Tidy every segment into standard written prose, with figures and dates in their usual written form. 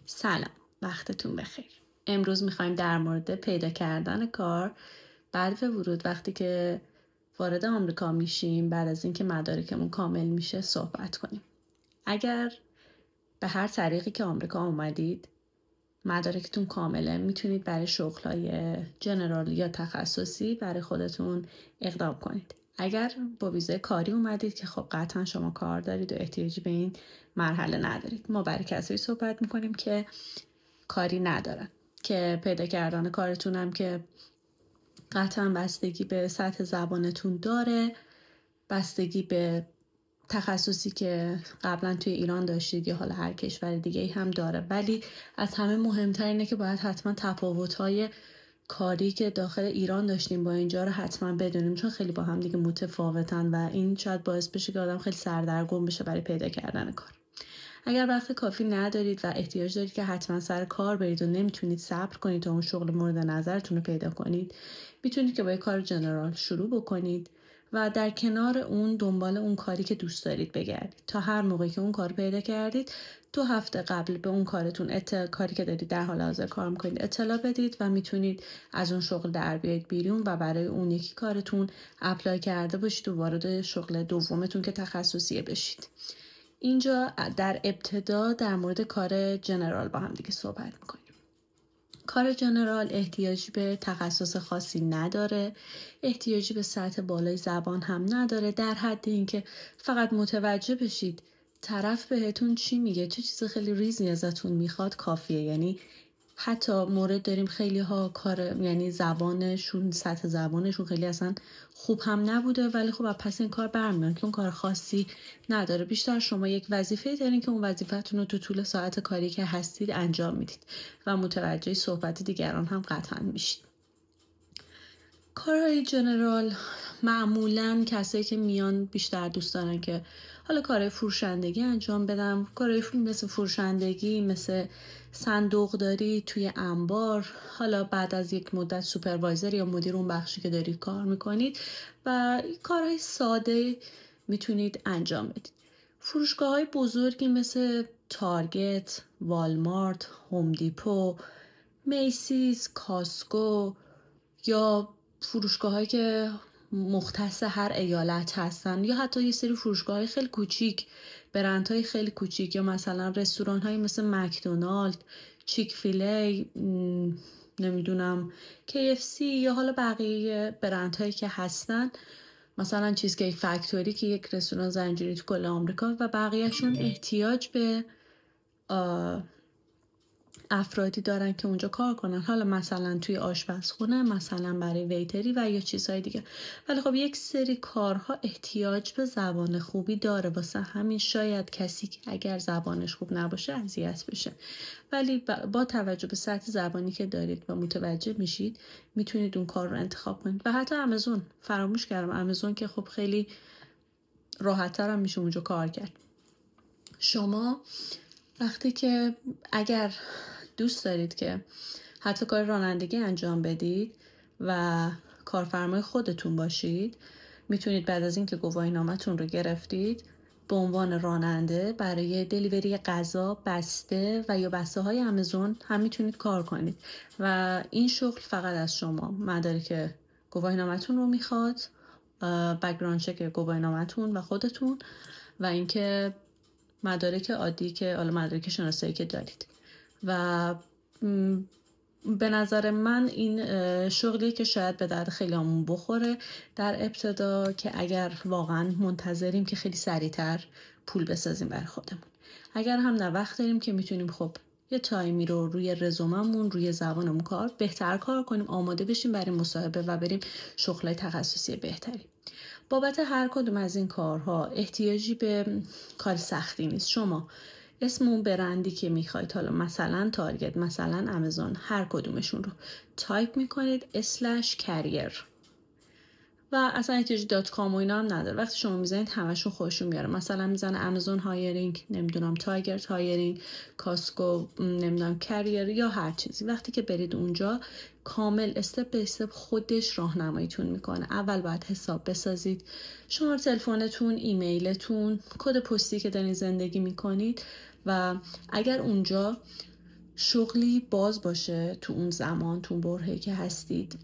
سلام، وقتتون بخیر. امروز میخوایم در مورد پیدا کردن کار بعد ورود وقتی که وارد آمریکا میشیم، بعد از اینکه مدارکمون کامل میشه صحبت کنیم. اگر به هر طریقی که آمریکا اومدید مدارکتون کامله، میتونید برای شغل‌های جنرال یا تخصصی برای خودتون اقدام کنید. اگر با ویزای کاری اومدید که خب قطعا شما کار دارید و احتیاجی به این مرحله ندارید. ما برای کسایی صحبت میکنیم که کاری ندارن، که پیدا کردن کارتون هم که قطعا بستگی به سطح زبانتون داره، بستگی به تخصصی که قبلا توی ایران داشتید یا حالا هر کشور دیگه هم داره. ولی از همه مهمتر اینه که باید حتما تفاوت‌های کاری که داخل ایران داشتیم با اینجا رو حتما بدونیم، چون خیلی با هم دیگه متفاوتن و این شاید باعث بشه که آدم خیلی سردرگم بشه برای پیدا کردن کار. اگر وقت کافی ندارید و احتیاج دارید که حتما سر کار برید و نمیتونید صبر کنید تا اون شغل مورد نظرتون رو پیدا کنید، میتونید که با کار جنرال شروع بکنید و در کنار اون دنبال اون کاری که دوست دارید بگردید تا هر موقعی که اون کار پیدا کردید 2 هفته قبل به اون کارتون کاری که دارید در حال حاضر کار میکنید اطلاع بدید و میتونید از اون شغل در بیایید بیرون و برای اون یکی کارتون اپلای کرده باشید و وارد شغل دومتون که تخصصیه بشید. اینجا در ابتدا در مورد کار جنرال با هم دیگه صحبت میکنیم. کار جنرال احتیاجی به تخصص خاصی نداره، احتیاجی به سطح بالای زبان هم نداره، در حد اینکه فقط متوجه بشید طرف بهتون چی میگه، چه چیز خیلی ریزی ازتون میخواد کافیه. یعنی حتی مورد داریم خیلی ها کار، یعنی زبانشون، سطح زبانشون خیلی اصلا خوب هم نبوده ولی خب پس این کار برمیاد چون کار خاصی نداره. بیشتر شما یک وظیفه دارین که اون وظیفتون رو تو طول ساعت کاری که هستید انجام میدید و متوجه صحبت دیگران هم قطعا میشید. کارهای جنرال معمولاً کسایی که میان بیشتر دوست دارن که حالا کارهای فروشندگی انجام بدم، کارهای مثل فروشندگی، مثل صندوقداری توی انبار، حالا بعد از یک مدت سوپروایزر یا مدیر اون بخشی که دارید کار میکنید و کارهای ساده میتونید انجام بدید. فروشگاه‌های بزرگی مثل تارگت، والمارت، هوم دیپو، میسیز، کاسکو یا فروشگاه‌هایی که مختص هر ایالت هستن یا حتی یه سری فروشگاه‌های خیلی کوچیک، برندهای خیلی کوچیک یا مثلا رستوران‌هایی مثل مکدونالد، چیک فیلی، نمیدونم KFC یا حالا بقیه برندهایی که هستن، مثلا چیزکیک فکتوری که یک رستوران زنجیره تو کل آمریکا و بقیهشون احتیاج به افرادی دارن که اونجا کار کنن، حالا مثلا توی آشپزخونه، مثلا برای ویتری و یا چیزهای دیگه. ولی خب یک سری کارها احتیاج به زبان خوبی داره، واسه همین شاید کسی که اگر زبانش خوب نباشه اذیت بشه، ولی با توجه به سطح زبانی که دارید و متوجه میشید میتونید اون کار رو انتخاب کنید. و حتی آمازون، فراموش کردم آمازون که خب خیلی راحت‌تر هم میشه اونجا کار کرد. شما وقتی که اگر دوست دارید که حتی کار رانندگی انجام بدید و کارفرمای خودتون باشید، میتونید بعد از اینکه گواهینامه‌تون رو گرفتید به عنوان راننده برای دلیوری غذا، بسته و یا بسته های آمازون هم میتونید کار کنید و این شغل فقط از شما مدارک گواهینامه‌تون رو میخواد، بک‌گراند چک گواهینامه‌تون و خودتون و اینکه مدارک عادی که حالا مدارک شناسایی که دارید. و به نظر من این شغلی که شاید به درد خیلی همون بخوره در ابتدا، که اگر واقعا منتظریم که خیلی سریعتر پول بسازیم برای خودمون، اگر هم نه وقت داریم که میتونیم خب یه تایمی رو روی رزوممون، روی زبانمون بهتر کار کنیم، آماده بشیم برای مصاحبه و بریم شغلای تخصصی بهتری. بابت هر کدوم از این کارها احتیاجی به کار سختی نیست. شما اسم اون برندی که میخواید، حالا مثلا تارگت، مثلا آمازون، هر کدومشون رو تایپ میکنید /career و اصلا احتیاج .com و اینا هم نداره. وقتی شما میزنید همشون خودشون میاره، مثلا میزنه آمازون هایرینگ، نمیدونم تارگت هایرینگ، کاسکو، نمیدونم کریر یا هر چیزی. وقتی که برید اونجا کامل استپ به استپ خودش راهنماییتون میکنه. اول باید حساب بسازید، شماره تلفنتون، ایمیلتون، کد پستی که دارین زندگی میکنید و اگر اونجا شغلی باز باشه تو اون زمان، تو اون برهه‌ای که هستید،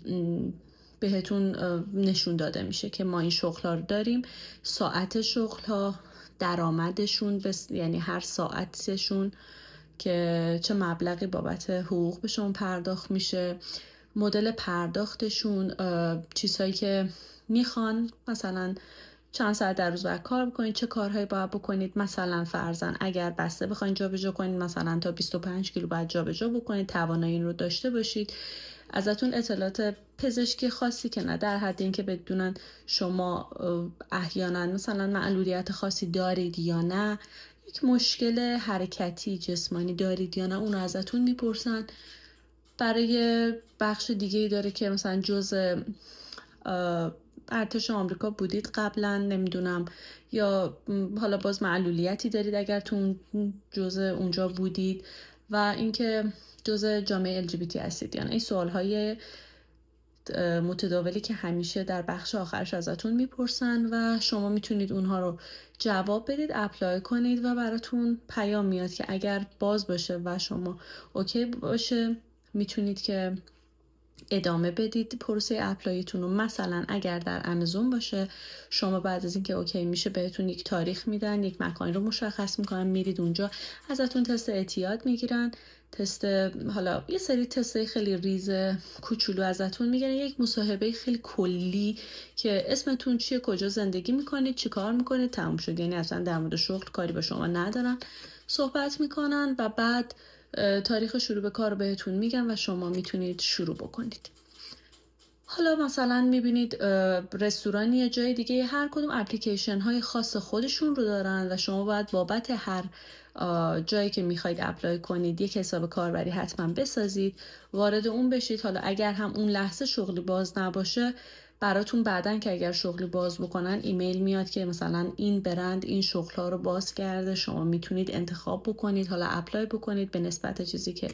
بهتون نشون داده میشه که ما این شغل‌ها رو داریم، ساعت شغل‌ها، درآمدشون، یعنی هر ساعتشون که چه مبلغی بابت حقوق به شما پرداخت میشه، مدل پرداختشون، چیزهایی که میخوان، مثلا چند ساعت در روز باید کار بکنید، چه کارهایی باید بکنید، مثلا فرضاً اگر بسته بخواید جابجا کنید، مثلا تا 25 کیلو باید جابجا بکنید، توانایی این رو داشته باشید. ازتون اطلاعات پزشکی خاصی که نه در حد این که بدونن شما احیانا مثلا معلولیت خاصی دارید یا نه، یک مشکل حرکتی جسمانی دارید یا نه، اون رو ازتون میپرسن. برای بخش دیگه ای داره که مثلا جزء ارتش آمریکا بودید قبلا، نمیدونم، یا حالا باز معلولیتی دارید اگر تو جزء اونجا بودید، و اینکه جزء جامعه LGBT هستید. یعنی این سوالهای متداولی که همیشه در بخش آخرش ازتون میپرسن و شما میتونید اونها رو جواب بدید، اپلای کنید و براتون پیام میاد که اگر باز باشه و شما اوکی باشه میتونید که ادامه بدید پروسه اپلایتون رو. مثلا اگر در آمازون باشه، شما بعد از اینکه اوکی میشه بهتون یک تاریخ میدن، یک مکان رو مشخص میکنن، میرید اونجا، ازتون تست اعتیاد میگیرن، تست، حالا یه سری تست خیلی ریز کوچولو ازتون میگیرن، یک مصاحبه خیلی کلی که اسمتون چیه، کجا زندگی میکنید، چی کار میکنید، تموم شد. یعنی اصلا در مورد شغل کاری با شما ندارن، صحبت میکنن و بعد تاریخ شروع به کار بهتون میگن و شما میتونید شروع بکنید. حالا مثلا میبینید رستورانی یا جای دیگه هر کدوم اپلیکیشن های خاص خودشون رو دارن و شما باید بابت هر جایی که میخواید اپلای کنید یک حساب کاربری حتما بسازید، وارد اون بشید. حالا اگر هم اون لحظه شغلی باز نباشه، براتون بعدن که اگر شغلی باز بکنن ایمیل میاد که مثلا این برند این شغل ها رو باز کرده، شما میتونید انتخاب بکنید، حالا اپلای بکنید به نسبت چیزی که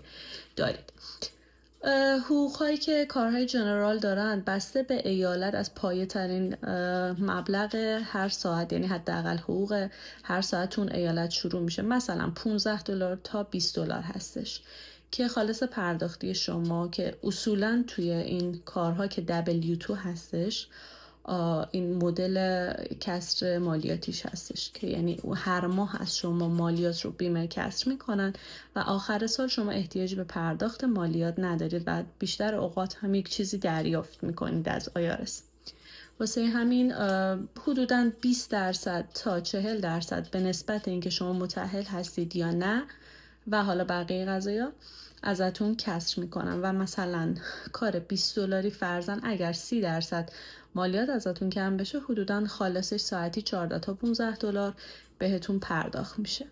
دارید. حقوق هایی که کارهای جنرال دارن بسته به ایالت از پایه ترین مبلغ هر ساعت، یعنی حداقل حقوق هر ساعت اون ایالت شروع میشه. مثلا $15 تا $20 هستش که خالص پرداختی شما، که اصولا توی این کارها که W2 هستش، این مدل کسر مالیاتیش هستش که یعنی هر ماه از شما مالیات رو بیمه کسر میکنن و آخر سال شما احتیاج به پرداخت مالیات ندارید و بیشتر اوقات هم یک چیزی دریافت میکنید از آیارس. واسه همین حدوداً 20% تا 40% به نسبت اینکه شما متأهل هستید یا نه و حالا بقیه قضایا ازتون کسر میکنن و مثلا کار $20 فرضاً اگر 30% مالیات ازتون کم بشه، حدوداً خالصش ساعتی $14 تا $15 بهتون پرداخت میشه.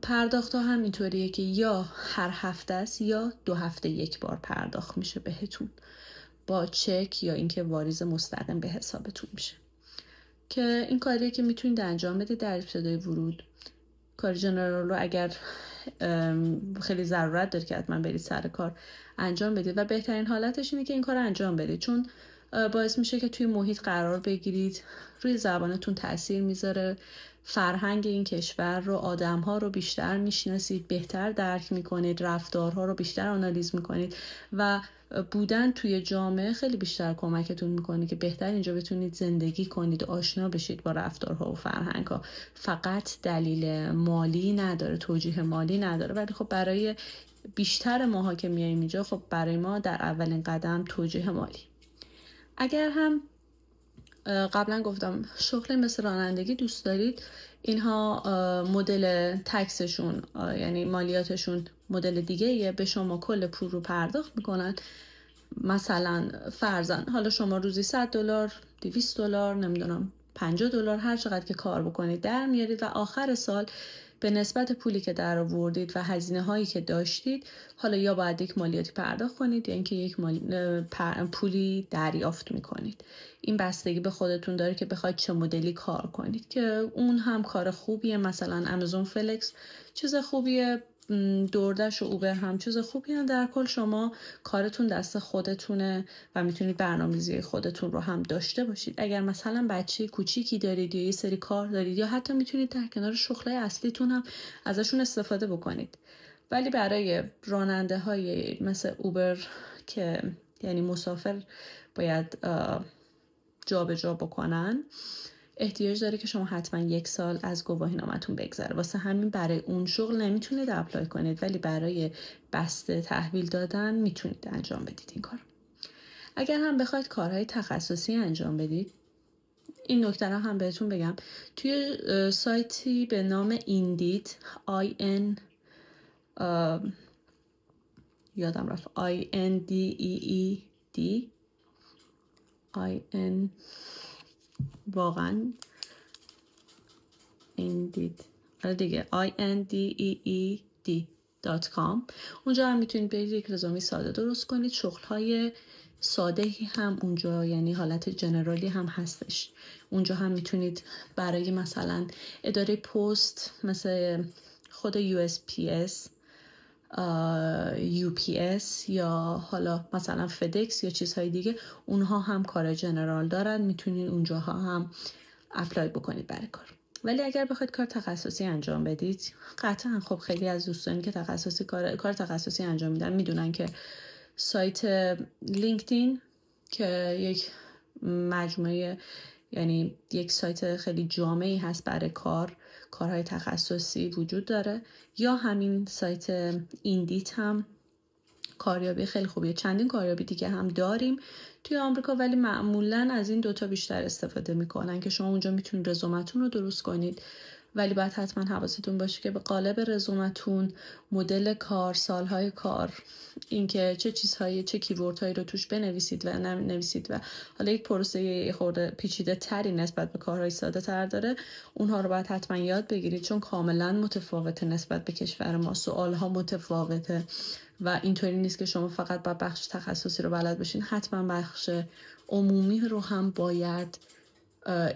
پرداخت ها هم اینطوریه که یا هر هفته است یا 2 هفته یک بار پرداخت میشه بهتون با چک یا اینکه واریز مستقیم به حسابتون میشه، که این کاریه که میتونید انجام بدید در ابتدای ورود. کار جنرال رو اگر خیلی ضرورت داره که حتما برید سر کار انجام بدید و بهترین حالتش اینه که این کار انجام بدید، چون باعث میشه که توی محیط قرار بگیرید، روی زبانتون تاثیر میذاره، فرهنگ این کشور رو، آدم‌ها رو بیشتر میشناسید، بهتر درک میکنید، رفتارها رو بیشتر آنالیز میکنید و بودن توی جامعه خیلی بیشتر کمکتون میکنه که بهتر اینجا بتونید زندگی کنید، آشنا بشید با رفتارها و فرهنگها. فقط دلیل مالی نداره، توجیه مالی نداره، ولی خب برای بیشتر ماها که میایم اینجا، خب برای ما در اولین قدم توجیه مالی. اگر هم قبلا گفتم شغل مثل رانندگی دوست دارید، اینها مدل تکسشون یعنی مالیاتشون مدل دیگه یه، به شما کل پول رو پرداخت میکنن. مثلا فرضاً حالا شما روزی $100 $200 نمیدونم $50 هر چقدر که کار بکنید در میارید و آخر سال به نسبت پولی که در آوردید و هزینه هایی که داشتید، حالا یا باید یک مالیاتی پرداخت کنید یا اینکه یک پولی دریافت میکنید. این بستگی به خودتون داره که بخواید چه مدلی کار کنید، که اون هم کار خوبیه. مثلا آمازون فلکس چیز خوبیه، دوردش و اوبر هم چیز خوبی هم. در کل شما کارتون دست خودتونه و میتونید برنامه‌ریزی خودتون رو هم داشته باشید. اگر مثلا بچه کوچیکی دارید یا یه سری کار دارید، یا حتی میتونید در کنار شغلای اصلیتون هم ازشون استفاده بکنید ولی برای راننده های مثل اوبر که یعنی مسافر باید جابجا بکنن، احتیاج داره که شما حتما 1 سال از گواهینامه‌تون بگذره. واسه همین برای اون شغل نمیتونید اپلای کنید، ولی برای بسته تحویل دادن میتونید انجام بدید این کار. اگر هم بخواید کارهای تخصصی انجام بدید، این نکته رو هم بهتون بگم، توی سایتی به نام ایندید یادم رفت INDEED واقعا ایندید دیگه INDEED.com. اونجا هم میتونید برید یک رزومه ساده درست کنید. شغل‌های ساده هم اونجا، یعنی حالت جنرالی هم هستش. اونجا هم میتونید برای مثلا اداره پست مثل خود USPS، UPS یا حالا مثلا فدکس یا چیزهای دیگه، اونها هم کار جنرال دارن، میتونید اونجاها هم اپلای بکنید برای کار. ولی اگر بخواید کار تخصصی انجام بدید، قطعا خب خیلی از دوستانی که کار تخصصی انجام میدن میدونن که سایت لینکدین که یک مجموعه، یعنی یک سایت خیلی جامعی هست برای کارهای تخصصی وجود داره، یا همین سایت ایندیت هم کاریابی خیلی خوبیه. چندین کاریابی دیگه هم داریم توی آمریکا، ولی معمولا از این دوتا بیشتر استفاده میکنن که شما اونجا میتونید رزومتون رو درست کنید، ولی باید حتما حواستون باشه که به قالب رزومتون مدل کار، سالهای کار، اینکه چه چیزهایی، چه کیوردهایی رو توش بنویسید و ننویسید، و حالا یک پروسه خورده پیچیده تری نسبت به کارهای ساده تر داره، اونها رو باید حتما یاد بگیرید، چون کاملا متفاوته نسبت به کشور ما، سوالها متفاوته و اینطوری نیست که شما فقط با بخش تخصصی رو بلد باشین، حتما بخش عمومی رو هم باید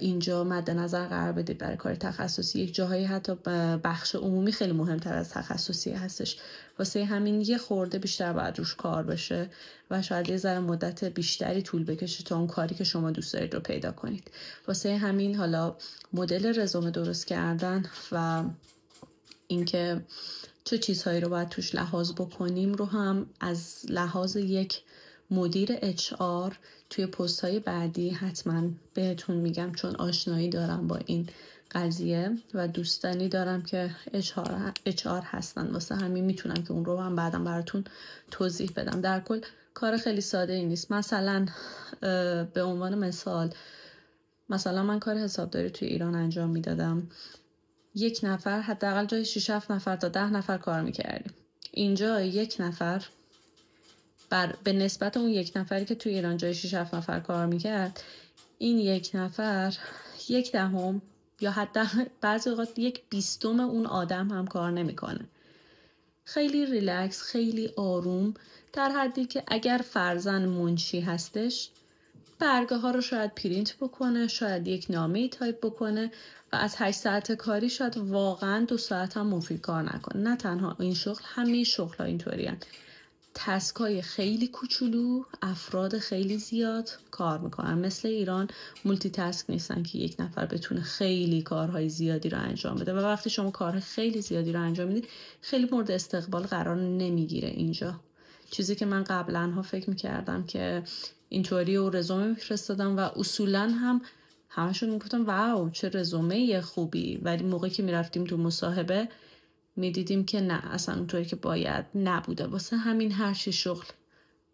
اینجا مد نظر قرار بدید برای کار تخصصی. یک جاهایی حتی بخش عمومی خیلی مهمتر از تخصصی هستش، واسه همین یه خورده بیشتر باید روش کار بشه و شاید یه ذره مدت بیشتری طول بکشه تا اون کاری که شما دوست دارید رو پیدا کنید. واسه همین حالا مدل رزومه درست کردن و اینکه چه چیزهایی رو باید توش لحاظ بکنیم رو هم از لحاظ یک مدیر HR توی پست های بعدی حتما بهتون میگم، چون آشنایی دارم با این قضیه و دوستانی دارم که HR هستن، واسه همین میتونم که اون رو هم بعدم براتون توضیح بدم. در کل کار خیلی ساده ای نیست. مثلا به عنوان مثلا من کار حسابداری توی ایران انجام میدادم، 1 نفر حداقل جای 6-7 نفر تا 10 نفر کار میکردیم. اینجا 1 نفر به نسبت اون 1 نفری که توی ایران جای 6-7 نفر کار میکرد، این 1 نفر 1/10 یا حتی بعضی اوقات 1/20 اون آدم هم کار نمیکنه. خیلی ریلکس، خیلی آروم، در حدی که اگر فرضاً منشی هستش، برگه ها رو شاید پرینت بکنه، شاید یک نامه تایپ بکنه و از 8 ساعت کاری شاید واقعا 2 ساعت هم مفید کار نکنه. نه تنها این شغل، همه شغل ها اینطوری هست. تسکای خیلی کوچولو، افراد خیلی زیاد کار میکنن. مثل ایران مولتی تاسک نیستن که 1 نفر بتونه خیلی کارهای زیادی رو انجام بده و وقتی شما کارهای خیلی زیادی رو انجام میدید خیلی مورد استقبال قرار نمیگیره اینجا. چیزی که من قبلا ها فکر میکردم که اینطوری و رزومه میفرستادم و اصولا هم همشون میگفتم واو چه رزومه خوبی، ولی موقعی که میرفتیم تو مصاحبه میدیدیم که نه، اصلا اونطوری که باید نبوده. واسه همین هر چی شغل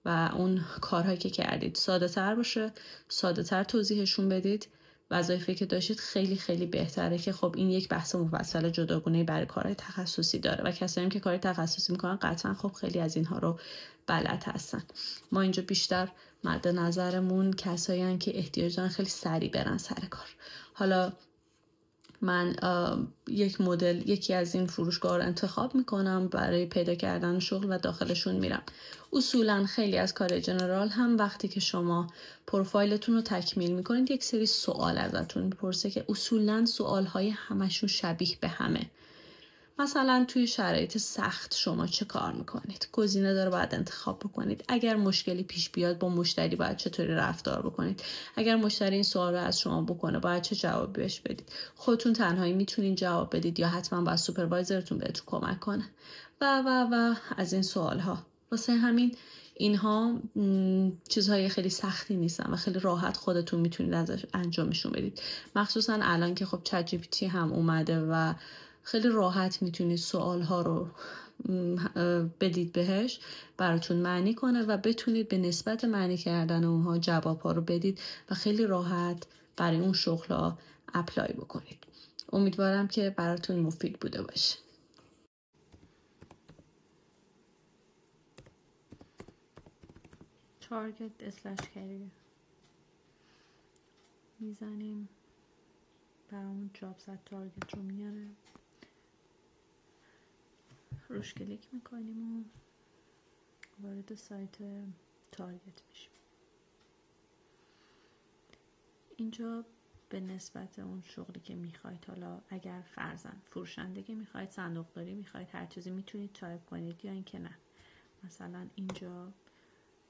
و اون کارهایی که کردید ساده تر باشه، ساده تر توضیحشون بدید، وظایفی که داشتید خیلی خیلی بهتره که خب این یک بحث مفصل جداگانه برای کارهای تخصصی داره و کسایی که کار تخصصی میکنن قطعا خب خیلی از اینها رو بلد هستن. ما اینجا بیشتر مد نظرمون کسایی هستن که احتیاج دارن خیلی سریع برن سر کار. حالا من یکی از این فروشگاه رو انتخاب میکنم برای پیدا کردن شغل و داخلشون میرم. اصولا خیلی از کار جنرال هم وقتی که شما پروفایلتون رو تکمیل میکنید یک سری سوال ازتون میپرسه که اصولا سوالهای همشون شبیه به همه. مثلا توی شرایط سخت شما چه کار میکنید؟ گزینه داره، باید انتخاب بکنید. اگر مشکلی پیش بیاد با مشتری باید چطوری رفتار بکنید؟ اگر مشتری این سوال رو از شما بکنه باید چه جوابی بهش بدید؟ خودتون تنهایی میتونید جواب بدید یا حتما باید سوپروایزرتون بهتون کمک کنه؟ و از این سوال ها. واسه همین اینها چیزهای خیلی سختی نیستن و خیلی راحت خودتون میتونید ازش انجامشون بدید. مخصوصا الان که خب چت جی پی تی هم اومده و خیلی راحت میتونید سوالها رو بدید بهش، براتون معنی کنه و بتونید به نسبت معنی کردن اونها جوابها رو بدید و خیلی راحت برای اون شغل‌ها اپلای بکنید. امیدوارم که براتون مفید بوده باشه. تارگت اسلش کریر میزنیم، برامون جاب زد تارگت رو میاره، روش کلیک میکنیم و وارد سایت تارگت میشیم. اینجا به نسبت اون شغلی که میخواید، حالا اگر فرضاً فروشندگی میخواید، صندوقداری میخواید، هر چیزی میتونید تایپ کنید یا اینکه نه. مثلا اینجا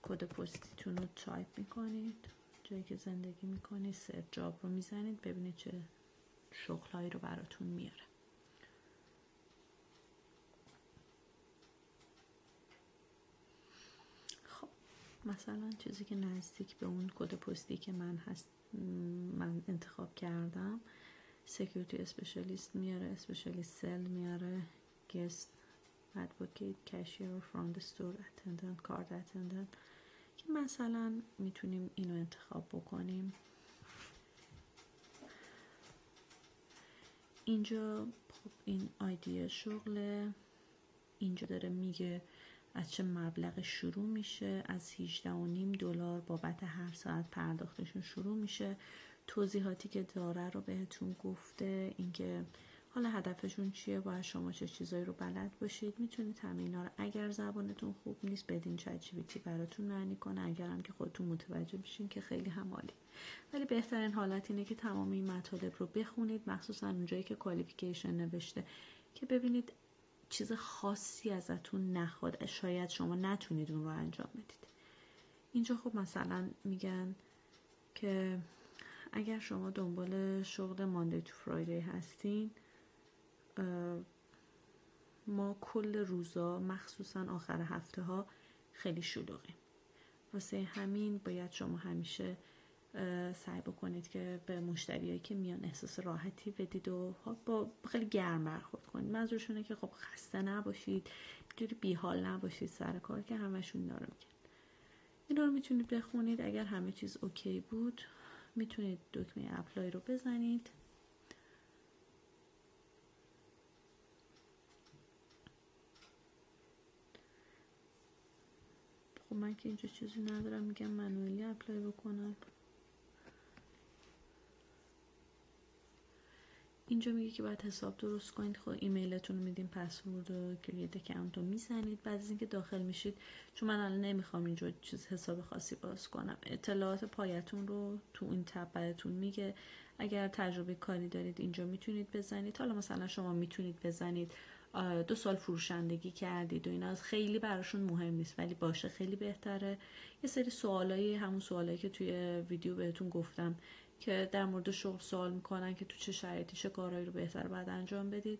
کد پستیتون رو تایپ میکنید، جایی که زندگی میکنید، سرچ جاب رو میزنید، ببینید چه شغلهایی رو براتون میاره. خب مثلا چیزی که نزدیک به اون کد پستی که من انتخاب کردم، سکیوریتی اسپشیالیست میاره، اسپشیالیست سل میاره، گست ادوکیت، کشیر، فرانت استور اتندنت، کارت اتندنت، که مثلا میتونیم اینو انتخاب بکنیم. اینجا خب این آیدی شغل، اینجا داره میگه از چه مبلغ شروع میشه، از $18.5 بابت هر ساعت پرداختشون شروع میشه. توضیحاتی که داره رو بهتون گفته، اینکه حالا هدفشون چیه، باید شما چه چیزایی رو بلد باشید. میتونید همه اینا رو اگر زبانتون خوب نیست بدین چت جی پی تی براتون معنی کنه، اگر هم که خودتون متوجه بشین که خیلی هم عالی. ولی بهترین حالت اینه که تمام این مطالب رو بخونید، مخصوصا اونجایی که کوالیفیکیشن نوشته، که ببینید چیز خاصی ازتون نخواد، شاید شما نتونید اون رو انجام بدید. اینجا خب مثلا میگن که اگر شما دنبال شغل ماندی تو فرایدی هستین، ما کل روزا مخصوصا آخر هفته ها خیلی شلوغیم، واسه همین باید شما همیشه سعی بکنید که به مشتریایی که میان احساس راحتی بدید و با خیلی گرم برخورد کنید. منظورشونه که خب خسته نباشید، اینجوری بیحال نباشید سر کار، که همشون اینا رو میگن. اینا رو میتونید بخونید. اگر همه چیز اوکی بود میتونید دکمه اپلای رو بزنید. خب من که اینجا چیزی ندارم، میگم منویلی اپلای بکنم. اینجا میگه که باید حساب درست کنید. خب ایمیلتون رو میدین، پسورد و کریت اکانت رو میزنید. بعد از اینکه داخل میشید، چون من الان نمیخوام اینجا چیز حساب خاصی باز کنم، اطلاعات پایتون رو تو این تب براتون میگه. اگر تجربه کاری دارید اینجا میتونید بزنید. حالا مثلا شما میتونید بزنید 2 سال فروشندگی کردید و اینا، خیلی براشون مهم نیست، ولی باشه خیلی بهتره. یه سری سوالایی، همون سوالایی که توی ویدیو بهتون گفتم که در مورد شغل سوال میکنن که تو چه شرایطی چه کارهایی رو بهتر باید انجام بدید.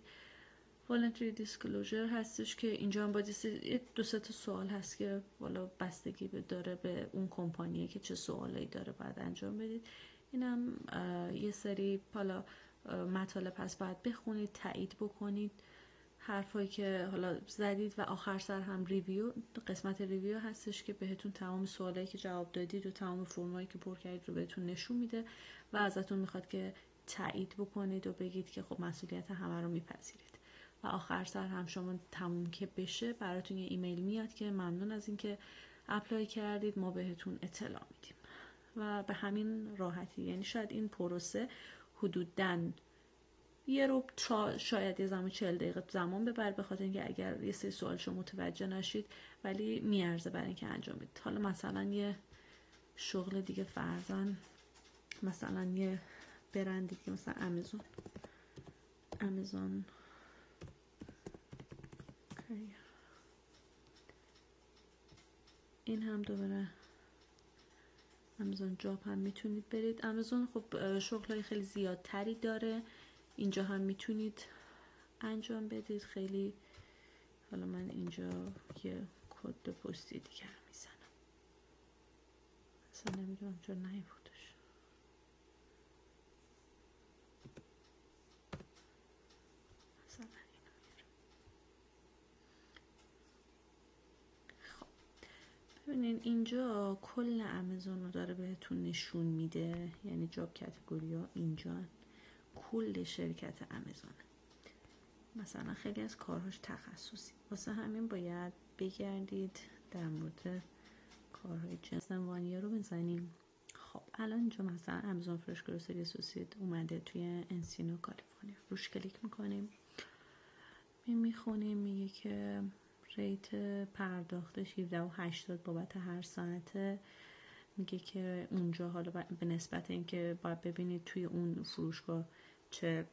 voluntary disclosure هستش که اینجا هم باید 2-3 تا سوال هست که والا بستگی داره به اون کمپانیه که چه سوالایی داره باید انجام بدید. اینم یه سری حالا مطالب هست باید بخونید، تایید بکنید حرفایی که حالا زدید، و آخر سر هم ریویو، قسمت ریویو هستش که بهتون تمام سوالایی که جواب دادید و تمام فرمایی که پر کردید رو بهتون نشون میده و ازتون میخواد که تایید بکنید و بگید که خب مسئولیت همه رو میپذیرید. و آخر سر هم شما تموم که بشه براتون یه ایمیل میاد که ممنون از اینکه اپلای کردید، ما بهتون اطلاع میدیم. و به همین راحتی، یعنی شاید این پروسه حدوداً یه رو شاید یه زمان 40 دقیقه زمان ببره، به خاطر اینکه اگر یه سری سوال شما متوجه نشید، ولی میارزه برای اینکه انجام بدید. حالا مثلا یه شغل دیگه فرضاً مثلا یه برند دیگه، مثلا امازون این هم دوباره آمازون جاب هم میتونید برید. آمازون خب شغلای خیلی زیادتری داره، اینجا هم میتونید انجام بدید. خیلی حالا من اینجا یه کد پستی دیگر میزنم، اصلا نمیدونم چرا نیوردش. مثلا ببینین اینجا کل آمازون رو داره بهتون نشون میده، یعنی جاب کاتگوری ها اینجا کل شرکت آمازون. مثلا خیلی از کارهاش تخصصی، واسه همین باید بگردید در مورد کارهای جنس وانیا رو بزنیم. خب الان اینجا مثلا آمازون فرش گروسری اسوسییت اومده توی انسینو کالیفرنیا، روش کلیک میکنیم، میخونیم، میگه که ریت پرداختش 17.80 بابت هر ساعته. میگه که اونجا حالا به نسبت اینکه باید ببینید توی اون فروشگاه چه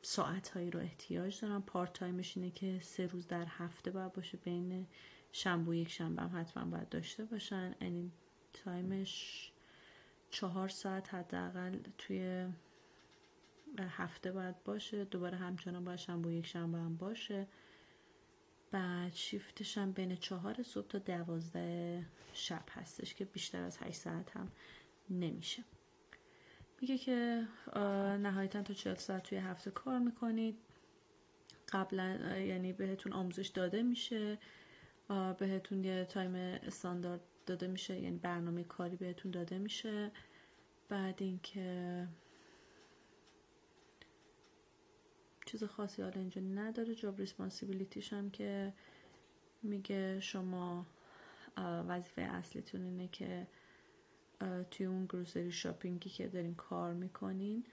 ساعتهایی رو احتیاج دارن. پارت تایمش اینه که 3 روز در هفته باید باشه، بین شنبه و یک شنبه هم حتما باید داشته باشن. یعنی تایمش 4 ساعت حداقل توی هفته باید باشه، دوباره همچنان باید شنبه و یک شنبه هم باشه. بعد شیفتش هم بین 4 صبح تا 12 شب هستش که بیشتر از 8 ساعت هم نمیشه. میگه که نهایتا تا 40 ساعت توی هفته کار میکنید. قبلا یعنی بهتون آموزش داده میشه، بهتون یه تایم استاندارد داده میشه، یعنی برنامه کاری بهتون داده میشه. بعد اینکه چیز خاصی حالا اینجا نداره. جاب ریسپانسیبیلیتیش هم که میگه شما وظیفه اصلیتون اینه که توی اون گروسری شاپینگی که دارین کار میکنین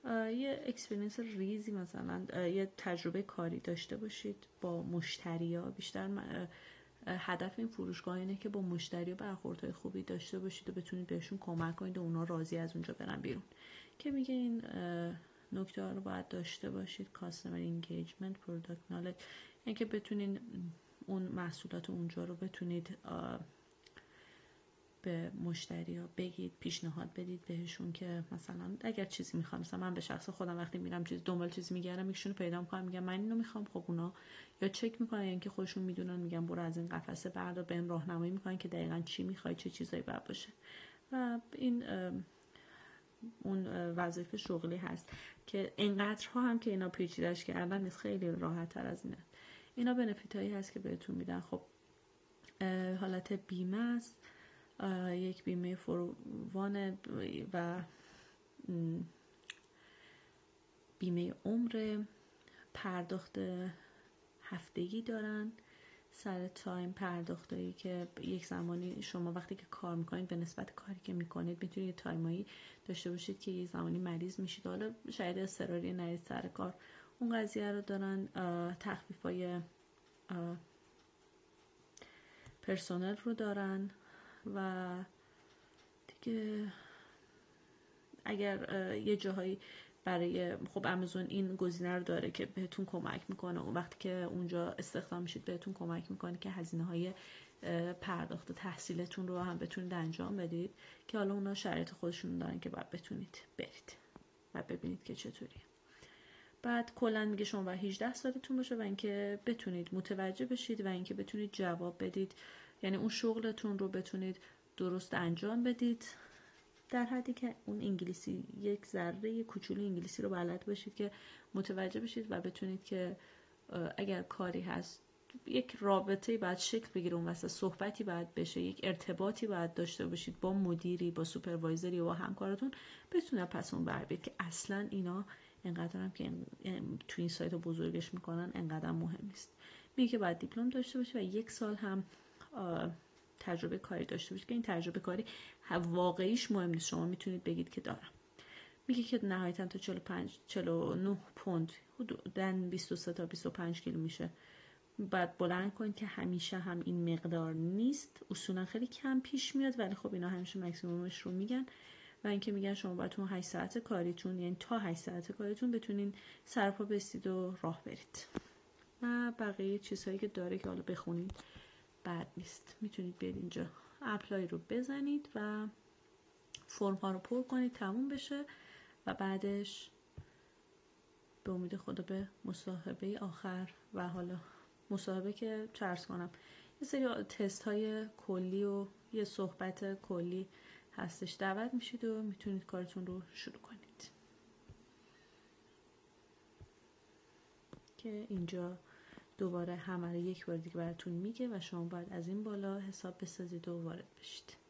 یه اکسپریانس ریزی، مثلا یه تجربه کاری داشته باشید با مشتریا. بیشتر هدف این فروشگاه اینه که با مشتری برخوردهای خوبی داشته باشید و بتونید بهشون کمک کنید و اونا راضی از اونجا برن بیرون. که میگه این نکته ها رو باید داشته باشید: کاستمر انگیجمنت، پروداکت نالج، یعنی که بتونین اون محصولات اونجا رو بتونید به مشتری ها بگید، پیشنهاد بدید بهشون که مثلا اگر چیزی میخوام، مثلا من به شخص خودم وقتی میرم دنبال چیزی میگردم، یکشون رو پیدا میکنم میگم من اینو میخوام، خب اونا یا چک میکنن یا اینکه خودشون میدونن میگم برو از این قفسه بردار، بهم راهنمایی میکنن که دقیقاً چی میخوای، چه چیزایی باید باشه. و این اون وظیفه شغلی هست که اینقدرها هم که اینا پیچیده‌اش کردن نیست، خیلی راحت تر از اینه. اینا بنفیت هایی هست که بهتون میدن. خب حالت بیمه است، یک بیمه فروان و بیمه عمر، پرداخت هفتگی دارن سر تایم، پرداختایی که یک زمانی شما وقتی که کار میکنید به نسبت کاری که میکنید میتونید تایمایی داشته باشید که یک زمانی مریض میشید، حالا شاید اضطراری نرید سر کار، اون قضیه رو دارن. تخفیفای پرسونل رو دارن. و دیگه اگر یه جاهایی برای خب آمازون این گزینه رو داره که بهتون کمک میکنه، اون وقتی که اونجا استخدام میشید بهتون کمک میکنه که هزینه‌های پرداخت تحصیلتون رو هم بتونید انجام بدید، که حالا اونا شرایط خودشون دارن که باید بتونید برید و ببینید که چطوریه. بعد کلا میگه شما باید 18 سالتون باشه و اینکه بتونید متوجه بشید و اینکه بتونید جواب بدید، یعنی اون شغلتون رو بتونید درست انجام بدید در حدی که اون انگلیسی یک ذره کوچولو انگلیسی رو بلد باشید که متوجه بشید و بتونید که اگر کاری هست یک رابطه‌ای باید شکل بگیره، اون واسه صحبتی باید بشه، یک ارتباطی باید داشته باشید با مدیری، با سوپروایزری و با همکاراتون، بتونه پس اون بر بیاد. که اصلا اینا انقدر هم که تو این سایت بزرگش میکنن انقدر مهم نیست. میگه که باید دیپلم داشته باشید و 1 سال هم تجربه کاری داشته باشید، که این تجربه کاری واقعیش مهم نیست، شما میتونید بگید که دارم. میگه که نهایتا تا 49 پوند حدوداً 23 تا 25 کیلو میشه بعد بلند کنید، که همیشه هم این مقدار نیست، اصولا خیلی کم پیش میاد، ولی خب اینا همیشه مکسیمومش رو میگن. و اینکه میگن شما باید تو 8 ساعت کاریتون، یعنی تا 8 ساعت کاریتون بتونین سرپا بستید و راه برید. و بقیه چیزهایی که داره که حالا بخونید بد نیست. میتونید بیاید اینجا اپلای رو بزنید و فرم ها رو پر کنید، تموم بشه و بعدش به امید خدا به مصاحبه آخر و حالا مصاحبه که چرس کنم یه سری تست های کلی و یه صحبت کلی هستش، دعوت میشید و میتونید کارتون رو شروع کنید. که اینجا دوباره همه رو یک بار دیگه براتون میگه و شما باید از این بالا حساب بسازید و وارد بشید.